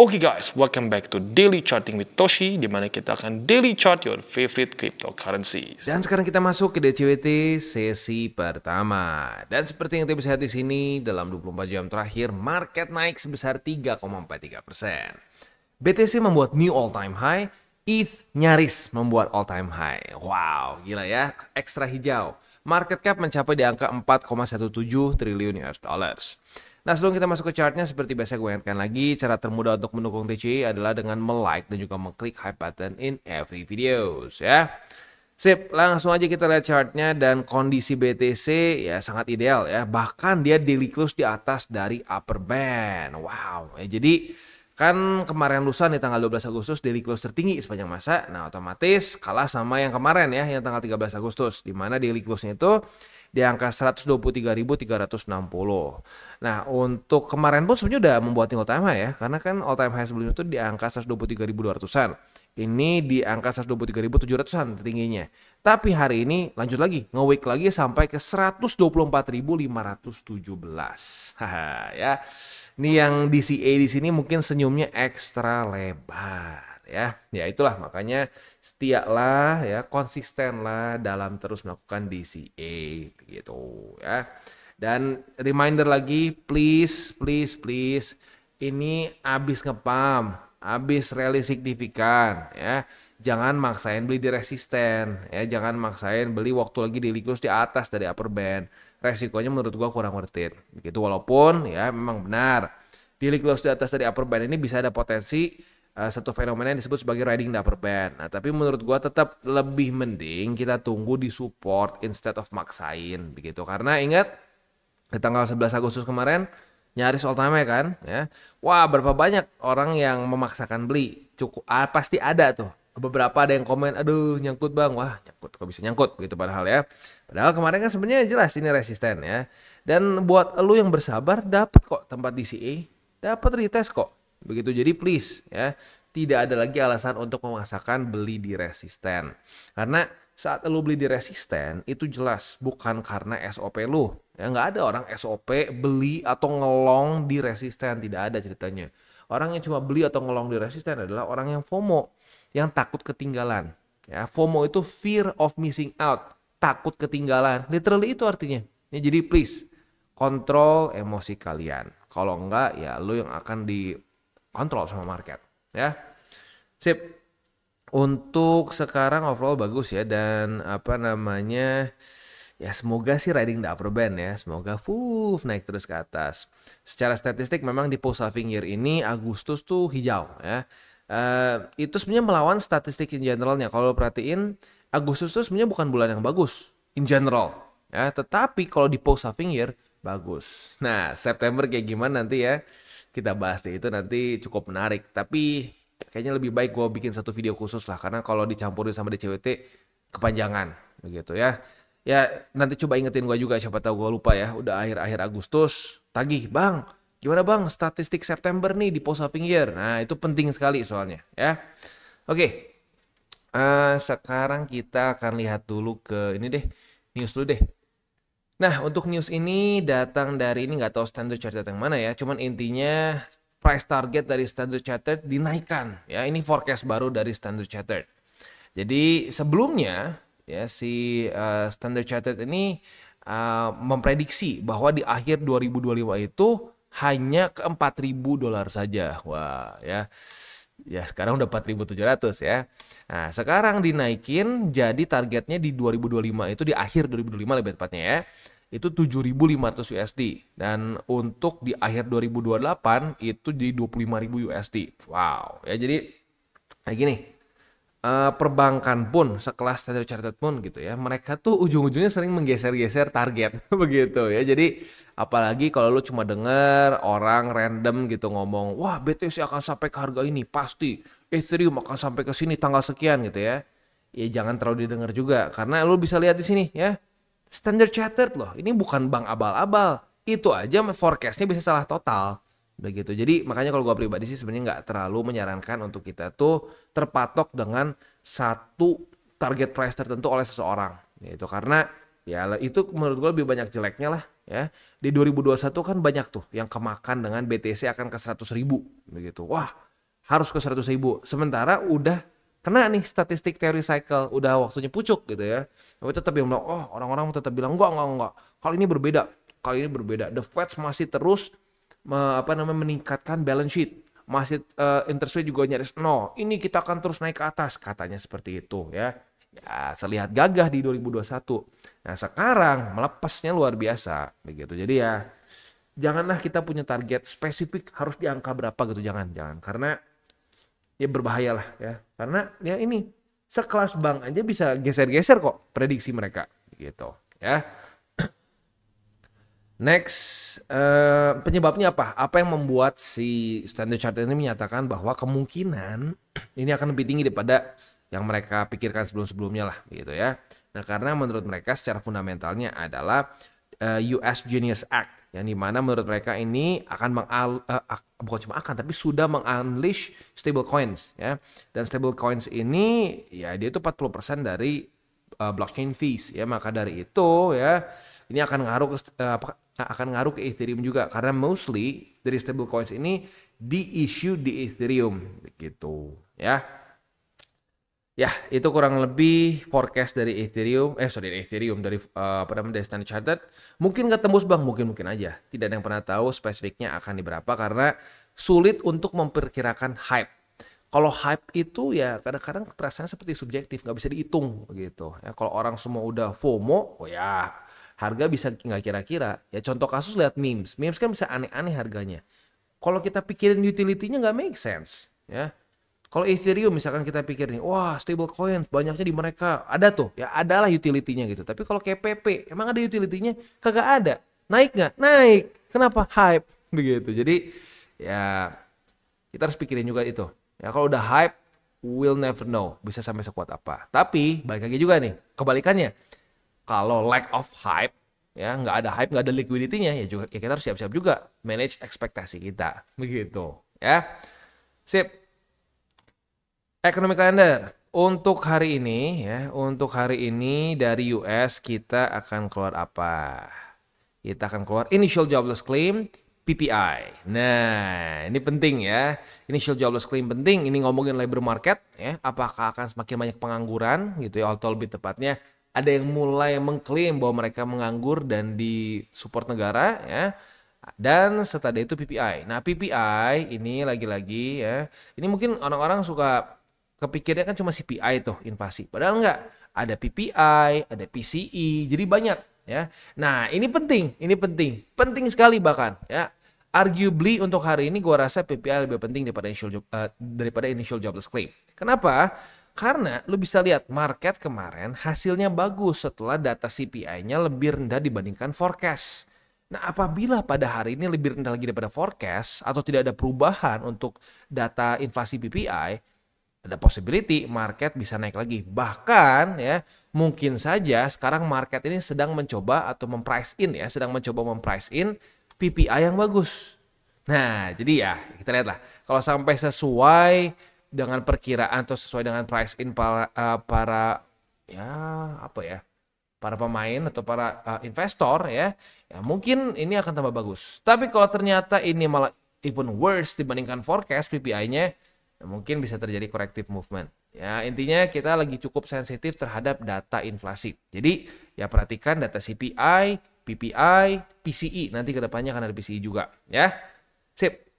Oke guys, welcome back to Daily Charting with Toshi, di mana kita akan daily chart your favorite cryptocurrencies. Dan sekarang kita masuk ke DCWT sesi pertama. Dan seperti yang kita bisa lihat di sini, dalam 24 jam terakhir, market naik sebesar 3,43%. BTC membuat new all time high, ETH nyaris membuat all time high. Wow, gila ya, ekstra hijau. Market cap mencapai di angka 4,17 triliun US dollars. Nah, sebelum kita masuk ke chartnya, seperti biasa gue ingatkan lagi, cara termudah untuk mendukung TCI adalah dengan like dan juga mengklik hype button in every videos ya. Sip, langsung aja kita lihat chartnya, dan kondisi BTC ya sangat ideal ya. Bahkan dia daily close di atas dari upper band. Wow, ya, jadi kan kemarin lusa nih tanggal 12 Agustus daily close tertinggi sepanjang masa. Nah, otomatis kalah sama yang kemarin ya, yang tanggal 13 Agustus. Di mana daily close-nya itu di angka 123.360. Nah, untuk kemarin pun sebenarnya udah membuat all time high ya. Karena kan all time high sebelumnya itu di angka 123.200-an. Ini di angka 123.700-an tertingginya. Tapi hari ini lanjut lagi, nge-week lagi sampai ke 124.517. Haha ya. Ini yang DCA di sini mungkin senyumnya ekstra lebar ya. Ya itulah makanya setialah ya, konsistenlah dalam terus melakukan DCA gitu ya. Dan reminder lagi, please ini abis ngepam, abis rally signifikan ya. Jangan maksain beli di resisten ya, jangan maksain beli waktu lagi daily close di atas dari upper band. Resikonya menurut gua kurang worth it. Begitu, walaupun ya memang benar daily close di atas dari upper band ini bisa ada potensi satu fenomena yang disebut sebagai riding the upper band. Nah, tapi menurut gua tetap lebih mending kita tunggu di support instead of maksain begitu. Karena ingat di tanggal 11 Agustus kemarin nyaris all time high kan ya. Wah, berapa banyak orang yang memaksakan beli. Cukup pasti ada tuh. Beberapa ada yang komen, aduh nyangkut bang, wah nyangkut, kok bisa nyangkut begitu padahal ya. Padahal kemarin kan sebenarnya jelas ini resisten ya. Dan buat lu yang bersabar dapat kok tempat DCA, dapat retest kok. Begitu, jadi please ya, tidak ada lagi alasan untuk memaksakan beli di resisten. Karena saat lu beli di resisten itu jelas bukan karena SOP lu. Ya, nggak ada orang SOP beli atau ngelong di resisten, tidak ada ceritanya. Orang yang cuma beli atau ngelong di resisten adalah orang yang FOMO, yang takut ketinggalan. Ya, FOMO itu fear of missing out, takut ketinggalan. Literally itu artinya. Ya, jadi please kontrol emosi kalian. Kalau enggak ya lu yang akan dikontrol sama market. Ya, sip. Untuk sekarang overall bagus ya, dan ya semoga sih riding the upper band ya. Semoga naik terus ke atas. Secara statistik memang di post halving year ini Agustus tuh hijau ya. Itu sebenarnya melawan statistik in generalnya. Kalau perhatiin Agustus tuh sebenarnya bukan bulan yang bagus in general ya. Tetapi kalau di post halving year bagus. Nah, September kayak gimana nanti ya? Kita bahas deh, itu nanti cukup menarik. Tapi kayaknya lebih baik gue bikin satu video khusus lah, karena kalau dicampurin sama DCWT kepanjangan begitu ya. Ya nanti coba ingetin gue juga, siapa tahu gue lupa ya. Udah akhir-akhir Agustus tagih, bang gimana bang statistik September nih di post halving year. Nah itu penting sekali soalnya ya. Oke, sekarang kita akan lihat dulu ke ini deh, news dulu deh. Nah, untuk news ini datang dari, ini nggak tahu Standard Chartered yang mana ya. Cuman intinya price target dari Standard Chartered dinaikkan. Ya, ini forecast baru dari Standard Chartered. Jadi sebelumnya ya si Standard Chartered ini memprediksi bahwa di akhir 2025 itu hanya ke $4.000 saja. Wah, ya. Ya sekarang udah 4.700 ya. Nah sekarang dinaikin jadi targetnya di 2025 itu, di akhir 2025 lebih tepatnya ya, itu 7.500 USD. Dan untuk di akhir 2028 itu di 25.000 USD. Wow ya, jadi kayak gini. Perbankan pun sekelas Standard Chartered pun gitu ya, mereka tuh ujung-ujungnya sering menggeser-geser target begitu ya. Jadi apalagi kalau lu cuma denger orang random gitu ngomong, wah BTC akan sampai ke harga ini pasti, Ethereum akan sampai ke sini tanggal sekian gitu ya. Ya jangan terlalu didengar juga, karena lu bisa lihat di sini ya, Standard Chartered loh, ini bukan bank abal-abal. Itu aja forecastnya bisa salah total. Begitu. Jadi makanya kalau gue pribadi sih sebenarnya nggak terlalu menyarankan untuk kita tuh terpatok dengan satu target price tertentu oleh seseorang. Itu karena ya itu menurut gue lebih banyak jeleknya lah ya. Di 2021 kan banyak tuh yang kemakan dengan BTC akan ke 100.000 begitu. Wah harus ke 100.000. Sementara udah kena nih statistik teori cycle, udah waktunya pucuk gitu ya. Tapi tetap yang bilang, oh orang-orang tetap bilang enggak. Kali ini berbeda. The Fed masih terus meningkatkan balance sheet. Masih interest rate juga nyaris nol. Ini kita akan terus naik ke atas, katanya seperti itu ya. Ya, terlihat gagah di 2021. Nah, sekarang melepasnya luar biasa begitu. Jadi ya janganlah kita punya target spesifik harus di angka berapa gitu, jangan. Karena ya berbahaya lah ya. Karena ya ini sekelas bank aja bisa geser-geser kok prediksi mereka gitu ya. Next, penyebabnya apa? Apa yang membuat si Standard Chartered ini menyatakan bahwa kemungkinan ini akan lebih tinggi daripada yang mereka pikirkan sebelum-sebelumnya lah gitu ya. Nah, karena menurut mereka secara fundamentalnya adalah US Genius Act, yang dimana menurut mereka ini akan bukan cuma akan, tapi sudah meng-unleash stable coins ya. Dan stable coins ini ya dia itu 40% dari blockchain fees ya. Maka dari itu ya ini akan ngaruh ke Ethereum juga, karena mostly dari stable coins ini di-issue di Ethereum begitu ya. Ya, itu kurang lebih forecast dari Ethereum, dari dari Standard Chartered. Mungkin nggak tembus bang, mungkin aja. Tidak ada yang pernah tahu spesifiknya akan di berapa, karena sulit untuk memperkirakan hype. Kalau hype itu ya kadang-kadang terasa seperti subjektif, nggak bisa dihitung gitu. Ya, kalau orang semua udah FOMO, oh ya harga bisa nggak kira-kira. Ya contoh kasus lihat memes kan bisa aneh-aneh harganya. Kalau kita pikirin utility-nya nggak make sense, ya. Kalau Ethereum misalkan kita pikir nih, wah stable coin banyaknya di mereka, ada tuh, ya adalah utility-nya gitu. Tapi kalau KPP, emang ada utility-nya? Kagak ada. Naik nggak? Naik. Kenapa? Hype. Begitu. Jadi ya kita harus pikirin juga itu. Ya kalau udah hype, we'll never know bisa sampai sekuat apa. Tapi balik lagi juga nih, kebalikannya. Kalau lack of hype, ya nggak ada hype, nggak ada liquidity-nya, ya kita harus siap-siap juga manage ekspektasi kita. Begitu. Ya. Sip. Economic calendar untuk hari ini ya, dari US kita akan keluar apa? Kita akan keluar initial jobless claim, PPI. Nah, ini penting ya. Initial jobless claim penting. Ini ngomongin labor market ya, apakah akan semakin banyak pengangguran gitu ya, atau lebih tepatnya ada yang mulai mengklaim bahwa mereka menganggur dan disupport negara ya. Dan setelah itu PPI. Nah, PPI ini lagi-lagi ya. Ini mungkin orang-orang suka kepikirnya kan cuma CPI tuh inflasi. Padahal enggak. Ada PPI, ada PCE, jadi banyak ya. Nah, ini penting. Penting sekali bahkan ya. Arguably untuk hari ini gua rasa PPI lebih penting daripada initial jobless claim. Kenapa? Karena lu bisa lihat market kemarin hasilnya bagus setelah data CPI-nya lebih rendah dibandingkan forecast. Nah, apabila pada hari ini lebih rendah lagi daripada forecast atau tidak ada perubahan untuk data inflasi PPI, ada possibility market bisa naik lagi. Bahkan ya mungkin saja sekarang market ini sedang mencoba memprice in PPI yang bagus. Nah, jadi ya kita lihatlah kalau sampai sesuai dengan perkiraan atau sesuai dengan price in para pemain atau para investor ya mungkin ini akan tambah bagus. Tapi kalau ternyata ini malah even worse dibandingkan forecast PPI-nya, mungkin bisa terjadi corrective movement. Ya, intinya kita lagi cukup sensitif terhadap data inflasi. Jadi, ya perhatikan data CPI, PPI, PCE. Nanti ke depannya akan ada PCE juga, ya. Sip.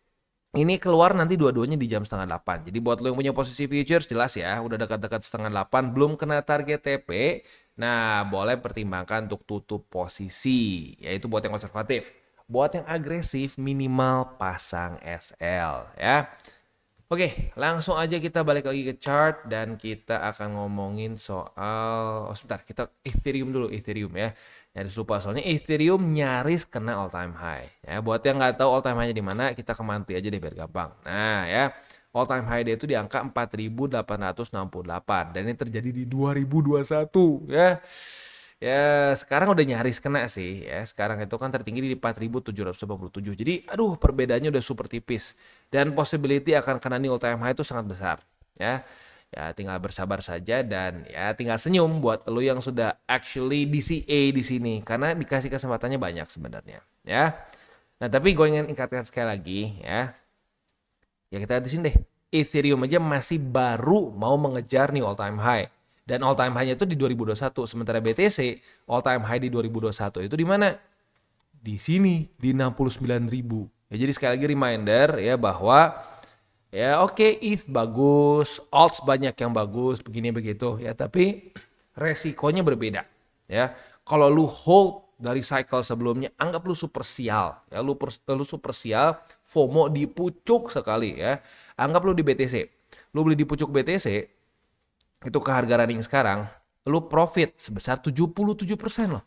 Ini keluar nanti dua-duanya di jam 7:30. Jadi buat lo yang punya posisi futures jelas ya, udah dekat-dekat 7:30 belum kena target TP. Nah, boleh pertimbangkan untuk tutup posisi, yaitu buat yang konservatif. Buat yang agresif minimal pasang SL, ya. Oke, langsung aja kita balik lagi ke chart dan kita akan ngomongin soal sebentar, kita Ethereum ya. Nyaris lupa soalnya Ethereum nyaris kena all time high. Ya, buat yang nggak tahu all time high-nya di mana, kita ke monthly aja deh biar gampang. Nah, ya. All time high dia itu di angka 4.868 dan ini terjadi di 2021 ya. Ya, sekarang udah nyaris kena sih ya. Sekarang itu kan tertinggi di 4.787. Jadi, aduh, perbedaannya udah super tipis. Dan possibility akan kena all time high itu sangat besar ya. Ya, tinggal bersabar saja dan ya tinggal senyum buat lo yang sudah actually DCA di sini karena dikasih kesempatannya banyak sebenarnya ya. Nah, tapi gue ingin ingatkan sekali lagi ya. Ya kita lihat di sini deh. Ethereum aja masih baru mau mengejar nih all time high. Dan all time high-nya itu di 2021. Sementara BTC all time high di 2021 itu di mana? Di sini di 69.000. Ya, jadi sekali lagi reminder ya bahwa ya oke, ETH bagus, alts banyak yang bagus, begini begitu ya, tapi resikonya berbeda ya. Kalau lu hold dari cycle sebelumnya, anggap lu super sial ya, lu super sial, FOMO di pucuk sekali ya. Anggap lu di BTC, lu beli di pucuk BTC itu ke harga running sekarang, lu profit sebesar 77% loh.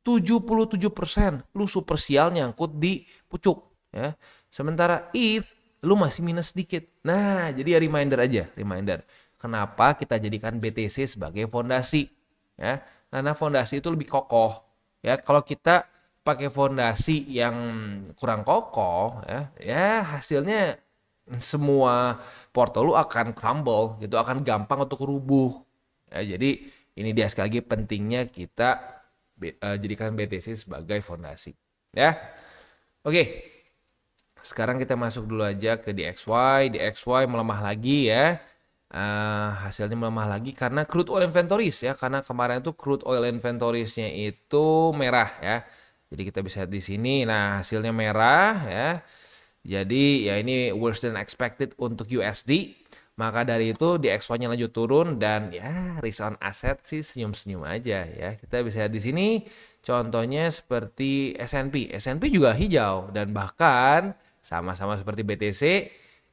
77% lu super sial nyangkut di pucuk ya. Sementara ETH lu masih minus sedikit. Nah, jadi ya reminder aja, reminder. Kenapa kita jadikan BTC sebagai fondasi ya? Karena fondasi itu lebih kokoh ya. Kalau kita pakai fondasi yang kurang kokoh ya hasilnya semua porto lu akan crumble gitu, akan gampang untuk rubuh. Ya, jadi ini dia sekali lagi pentingnya kita jadikan BTC sebagai fondasi ya. Oke. Sekarang kita masuk dulu aja ke DXY. DXY melemah lagi ya. Hasilnya melemah lagi karena crude oil inventories ya. Karena kemarin tuh crude oil inventoriesnya itu merah ya. Jadi kita bisa lihat di sini. Nah, hasilnya merah ya. Jadi ya ini worse than expected untuk USD. Maka dari itu DXY-nya lanjut turun dan ya risk on asset sih senyum-senyum aja ya. Kita bisa lihat di sini contohnya seperti S&P. S&P juga hijau dan bahkan sama-sama seperti BTC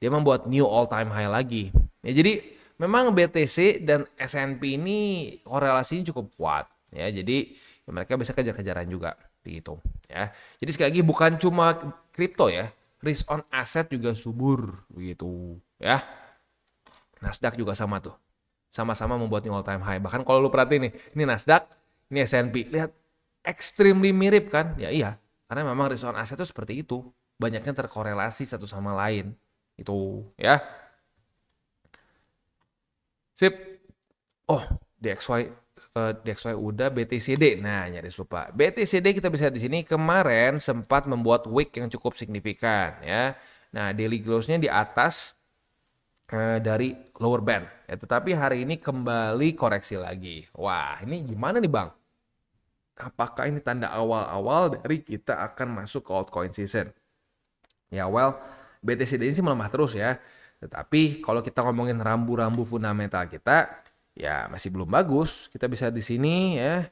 dia membuat new all time high lagi. Ya, jadi memang BTC dan S&P ini korelasinya cukup kuat ya. Jadi ya, mereka bisa kejar-kejaran juga begitu ya. Jadi sekali lagi bukan cuma kripto ya, risk on asset juga subur begitu ya. Nasdaq juga sama tuh. Sama-sama membuat new all time high. Bahkan kalau lu perhatiin nih, ini Nasdaq, ini S&P. Lihat, extremely mirip kan? Ya iya, karena memang risk on asset itu seperti itu. Banyaknya terkorelasi satu sama lain. Itu ya. Sip. Oh, DXY udah, BTCD. Nah, nyaris lupa. BTCD kita bisa di sini kemarin sempat membuat wick yang cukup signifikan ya. Nah, daily close-nya di atas dari lower band ya, tetapi hari ini kembali koreksi lagi. Wah, ini gimana nih Bang? Apakah ini tanda awal-awal dari kita akan masuk ke altcoin season? Ya well, BTC ini sih melemah terus ya. Tetapi kalau kita ngomongin rambu-rambu fundamental kita ya masih belum bagus. Kita bisa di sini ya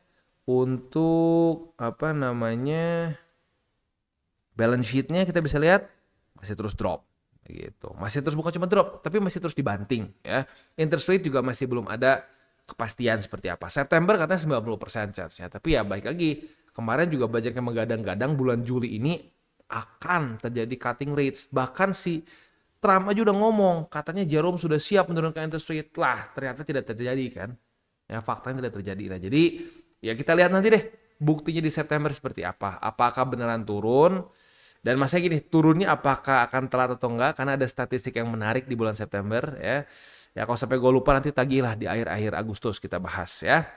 untuk apa namanya balance sheet-nya kita bisa lihat masih terus drop. Gitu. Masih terus bukan cuma drop, tapi masih terus dibanting ya. Interest rate juga masih belum ada kepastian seperti apa. September katanya 90% chance-nya, tapi ya baik lagi. Kemarin juga banyak yang menggadang-gadang bulan Juli ini akan terjadi cutting rates. Bahkan si Trump aja udah ngomong, katanya Jerome sudah siap menurunkan interest rate. Lah, ternyata tidak terjadi kan. Ya, faktanya tidak terjadi. Nah, jadi ya kita lihat nanti deh buktinya di September seperti apa. Apakah beneran turun? Dan maksudnya gini, turunnya apakah akan telat atau enggak? Karena ada statistik yang menarik di bulan September ya. Ya kalau sampai gue lupa nanti tagilah di akhir-akhir Agustus kita bahas ya.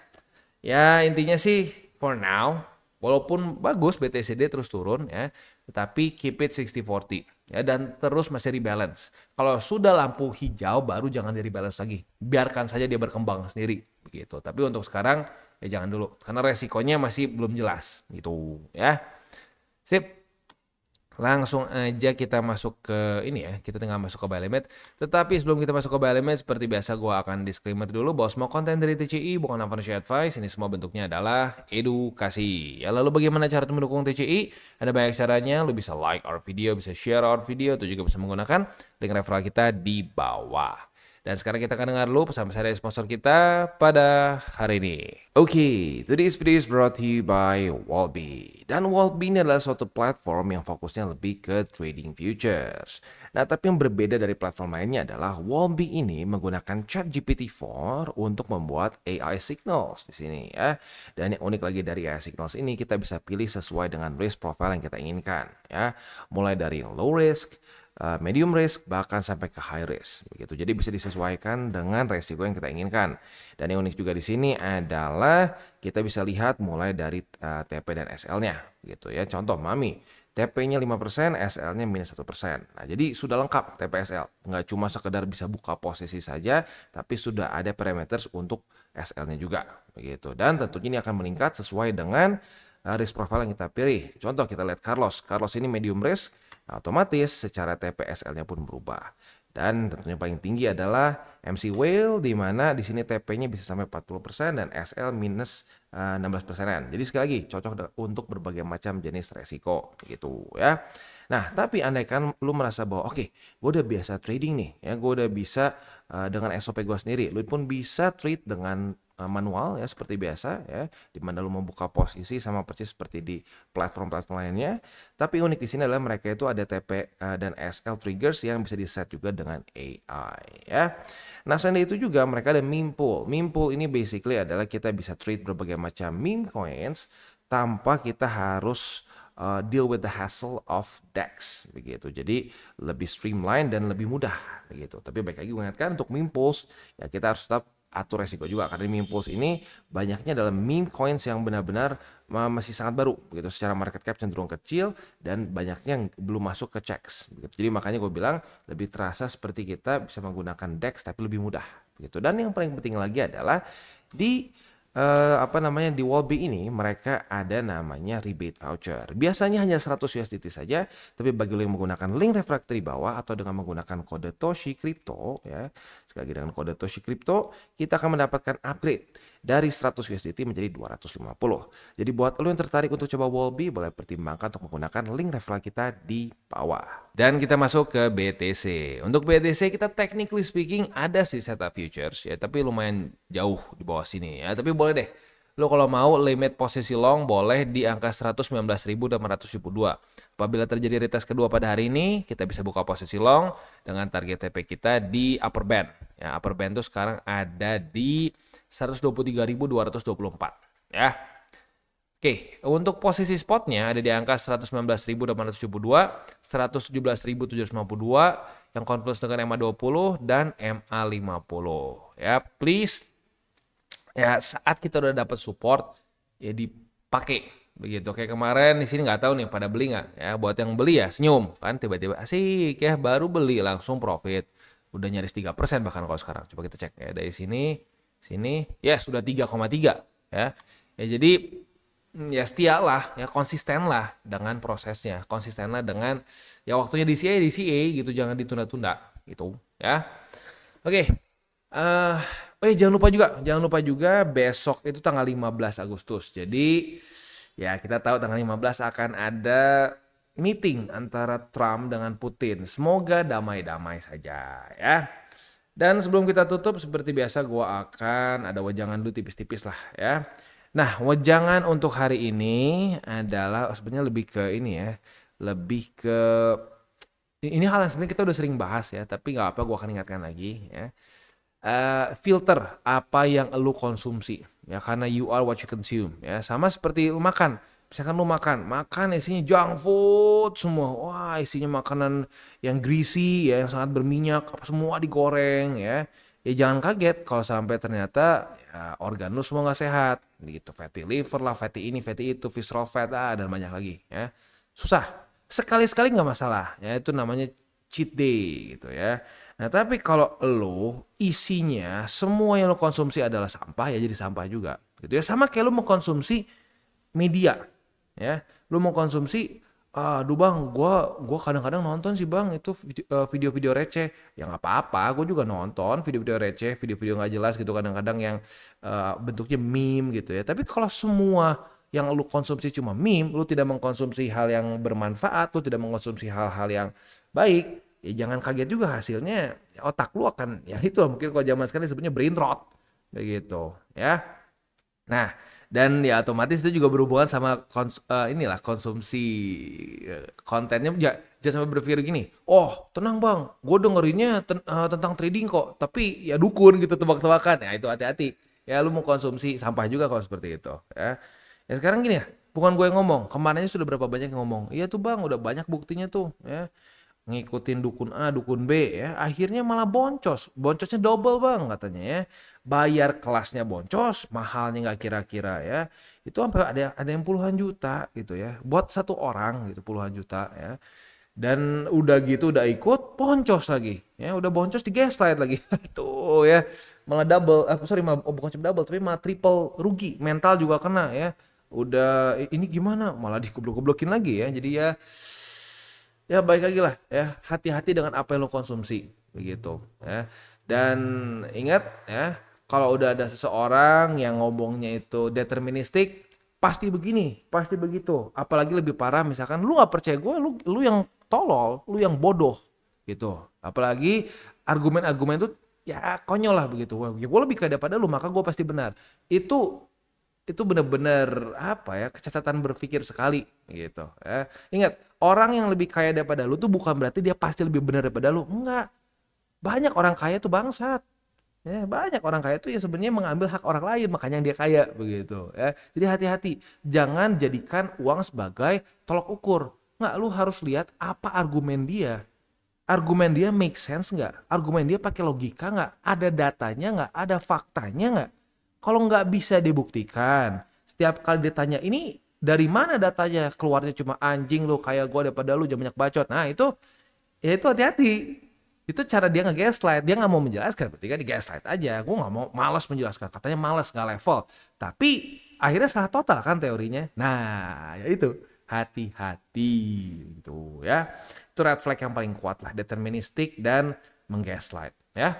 Ya intinya sih for now, walaupun bagus BTCD terus turun ya, tetapi keep it 60-40 ya, dan terus masih rebalance. Kalau sudah lampu hijau baru jangan di rebalance lagi. Biarkan saja dia berkembang sendiri begitu. Tapi untuk sekarang ya jangan dulu karena resikonya masih belum jelas gitu ya. Sip. Langsung aja kita masuk ke ini ya, kita tinggal masuk ke buy limit. Tetapi sebelum kita masuk ke buy limit, seperti biasa gue akan disclaimer dulu bahwa semua konten dari TCI bukan financial advice, ini semua bentuknya adalah edukasi. Ya lalu bagaimana cara mendukung TCI? Ada banyak caranya, lu bisa like our video, bisa share our video, atau juga bisa menggunakan link referral kita di bawah. Dan sekarang kita akan dengar dulu pesan-pesan dari sponsor kita pada hari ini. Oke, today's video is brought to you by Wallbe. Dan Wallbe ini adalah suatu platform yang fokusnya lebih ke trading futures. Nah, tapi yang berbeda dari platform lainnya adalah Wallbe ini menggunakan ChatGPT-4 untuk membuat AI signals di sini ya. Dan yang unik lagi dari AI signals ini, kita bisa pilih sesuai dengan risk profile yang kita inginkan ya. Mulai dari low risk, medium risk, bahkan sampai ke high risk begitu. Jadi bisa disesuaikan dengan resiko yang kita inginkan. Dan yang unik juga di sini adalah kita bisa lihat mulai dari TP dan SL-nya gitu ya. Contoh Mami, TP-nya 5%, SL-nya minus 1%. Nah, jadi sudah lengkap TPSL. Nggak cuma sekedar bisa buka posisi saja, tapi sudah ada parameters untuk SL-nya juga. Begitu. Dan tentunya ini akan meningkat sesuai dengan risk profile yang kita pilih. Contoh kita lihat Carlos. Carlos ini medium risk, nah, otomatis secara TPSL-nya pun berubah. Dan tentunya paling tinggi adalah MC Whale, di mana di sini TP-nya bisa sampai 40% dan SL minus 16%. Jadi sekali lagi cocok untuk berbagai macam jenis resiko gitu ya. Nah, tapi andaikan lu merasa bahwa oke, gue udah biasa trading nih ya, gue udah bisa dengan SOP gue sendiri, lu pun bisa trade dengan manual ya seperti biasa ya, di mana lu membuka posisi sama persis seperti di platform-platform lainnya. Tapi unik di sini adalah mereka itu ada TP dan SL triggers yang bisa di set juga dengan AI ya. Nah, selain itu juga mereka ada meme pool. Meme pool ini basically adalah kita bisa trade berbagai macam meme coins tanpa kita harus deal with the hassle of DEX begitu. Jadi lebih streamline dan lebih mudah begitu. Tapi baik lagi gue ingatkan untuk meme pools ya kita harus tetap atur resiko juga karena meme pools ini banyaknya dalam meme coins yang benar-benar masih sangat baru begitu, secara market cap cenderung kecil dan banyaknya yang belum masuk ke checks begitu. Jadi makanya gue bilang lebih terasa seperti kita bisa menggunakan DEX tapi lebih mudah begitu. Dan yang paling penting lagi adalah di di Wallbe ini mereka ada namanya rebate voucher. Biasanya hanya 100 USDT saja, tapi bagi lo yang menggunakan link refraktor di bawah atau dengan menggunakan kode Toshi Crypto ya. Sekali lagi dengan kode Toshi Crypto, kita akan mendapatkan upgrade dari 100 USDT menjadi 250. Jadi buat lo yang tertarik untuk coba Wallbe, boleh pertimbangkan untuk menggunakan link referral kita di bawah. Dan kita masuk ke BTC. Untuk BTC kita technically speaking ada sih setup futures ya, tapi lumayan jauh di bawah sini ya. Tapi boleh deh, lo kalau mau limit posisi long boleh di angka 119.872. Apabila terjadi retest kedua pada hari ini, kita bisa buka posisi long dengan target TP kita di upper band. Ya, upper band itu sekarang ada di 123.224 ya. Oke, untuk posisi spotnya ada di angka 119.872, 117.752 yang confluence dengan MA20 dan MA50 ya. Please ya, saat kita udah dapat support ya dipakai begitu. Kayak kemarin di sini nggak tahu nih pada beli nggak ya. Buat yang beli ya senyum kan, tiba-tiba asik ya, baru beli langsung profit udah nyaris 3% bahkan kalau sekarang. Coba kita cek ya dari sini ya sudah 3,3 ya. Ya jadi ya setialah ya, konsistenlah dengan prosesnya, konsistenlah dengan ya waktunya DCA gitu, jangan ditunda-tunda gitu ya. Oke. Jangan lupa juga besok itu tanggal 15 Agustus. Jadi ya kita tahu tanggal 15 akan ada meeting antara Trump dengan Putin. Semoga damai-damai saja ya. Dan sebelum kita tutup seperti biasa gua akan ada wejangan dulu tipis-tipis lah ya. Nah, wejangan untuk hari ini adalah sebenarnya lebih ke ini ya, lebih ke ini hal yang sebenarnya kita udah sering bahas ya, tapi nggak apa, gue akan ingatkan lagi ya. Filter apa yang lu konsumsi ya, karena you are what you consume ya. Sama seperti lu makan, misalkan lu makan isinya junk food semua, wah isinya makanan yang greasy ya, yang sangat berminyak, semua digoreng ya. Ya jangan kaget kalau sampai ternyata ya, organ lu semua nggak sehat gitu, fatty liver lah, fatty ini, fatty itu, visceral fat dan banyak lagi ya. Susah, sekali-sekali nggak masalah ya, itu namanya cheat day gitu ya. Nah tapi kalau lu isinya semua yang lu konsumsi adalah sampah ya, jadi sampah juga gitu ya. Sama kayak lu mengkonsumsi media ya, lu mengkonsumsi aduh bang, gua kadang-kadang nonton sih bang itu video-video receh. Ya nggak apa-apa, gue juga nonton video-video receh, video-video nggak jelas gitu kadang-kadang yang bentuknya meme gitu ya. Tapi kalau semua yang lu konsumsi cuma meme, lu tidak mengkonsumsi hal yang bermanfaat, lu tidak mengkonsumsi hal-hal yang baik, ya jangan kaget juga hasilnya ya, otak lu akan ya itu lah, mungkin kalau zaman sekarang disebutnya brain rot begitu ya. Nah, dan ya otomatis itu juga berhubungan sama konsumsi kontennya. Jangan sampai berpikir gini, oh tenang bang, gue dengerinnya tentang trading kok, tapi ya dukun gitu, tebak-tebakan. Ya itu hati-hati ya, lu mau konsumsi sampah juga kalau seperti itu ya. Ya sekarang gini ya, bukan gue yang ngomong, kemarinnya sudah berapa banyak yang ngomong, iya tuh bang udah banyak buktinya tuh ya, ngikutin dukun A, dukun B ya, akhirnya malah boncosnya double bang katanya ya, bayar kelasnya boncos, mahalnya nggak kira-kira ya, itu sampai ada yang puluhan juta gitu ya. Buat satu orang gitu puluhan juta ya. Dan udah gitu udah ikut boncos lagi ya, udah boncos di gaslight lagi. Aduh ya, malah double bukan cuma double tapi malah triple rugi, mental juga kena ya. Udah ini gimana malah digoblok-goblokin lagi ya. Jadi ya baik lagi lah ya, hati-hati dengan apa yang lo konsumsi begitu ya. Dan ingat ya, kalau udah ada seseorang yang ngomongnya itu deterministik, pasti begini, pasti begitu. Apalagi lebih parah misalkan lu nggak percaya gue, lu yang tolol, lu yang bodoh gitu. Apalagi argumen-argumen itu ya konyol lah begitu. Wah, ya gue lebih kaya daripada lu, maka gue pasti benar. Itu benar-benar apa ya, kecacatan berpikir sekali gitu ya. Ingat, orang yang lebih kaya daripada lu tuh bukan berarti dia pasti lebih benar daripada lu. Enggak. Banyak orang kaya tuh bangsat. Ya, banyak orang kaya tuh ya sebenarnya mengambil hak orang lain, makanya dia kaya begitu ya. Jadi hati-hati, jangan jadikan uang sebagai tolok ukur. Nggak, lu harus lihat apa argumen dia. Argumen dia make sense nggak? Argumen dia pakai logika nggak? Ada datanya nggak? Ada faktanya nggak? Kalau nggak bisa dibuktikan, setiap kali ditanya ini dari mana datanya, keluarnya cuma anjing lu kayak gue daripada lu, jangan banyak bacot. Nah itu hati-hati. Itu cara dia nge-gaslight. Dia nggak mau menjelaskan, berarti kan di-gaslight aja. Gue nggak mau, malas menjelaskan. Katanya malas, nggak level. Tapi akhirnya salah total kan teorinya. Nah, ya itu. Hati-hati gitu ya. Itu red flag yang paling kuat lah. Deterministik dan meng-gaslight ya.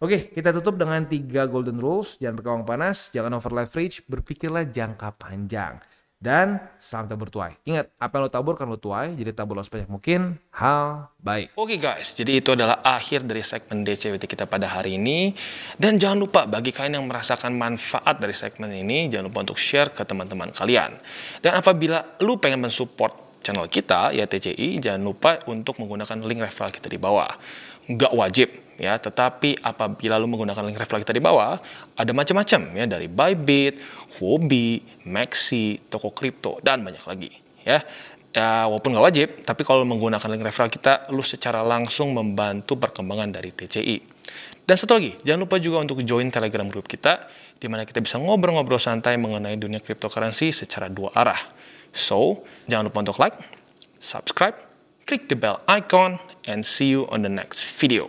Oke, kita tutup dengan 3 golden rules. Jangan pakai uang panas, jangan over leverage, berpikirlah jangka panjang. Dan selamat tabur tuai. Ingat, apa yang lo tabur kan lo tuai, jadi tabur lo sebanyak mungkin hal baik. Oke guys, jadi itu adalah akhir dari segmen DCWT kita pada hari ini. Dan jangan lupa bagi kalian yang merasakan manfaat dari segmen ini, jangan lupa untuk share ke teman-teman kalian. Dan apabila lu pengen mensupport channel kita, ya TCI, jangan lupa untuk menggunakan link referral kita di bawah. Nggak wajib ya, tetapi apabila lu menggunakan link referral kita di bawah, ada macam-macam ya, dari Bybit, Huobi, Maxi, toko kripto, dan banyak lagi ya. Ya, walaupun nggak wajib, tapi kalau menggunakan link referral kita, lu secara langsung membantu perkembangan dari TCI. Dan satu lagi, jangan lupa juga untuk join Telegram group kita, di mana kita bisa ngobrol-ngobrol santai mengenai dunia cryptocurrency secara 2 arah. So, jangan lupa untuk like, subscribe, click the bell icon, and see you on the next video.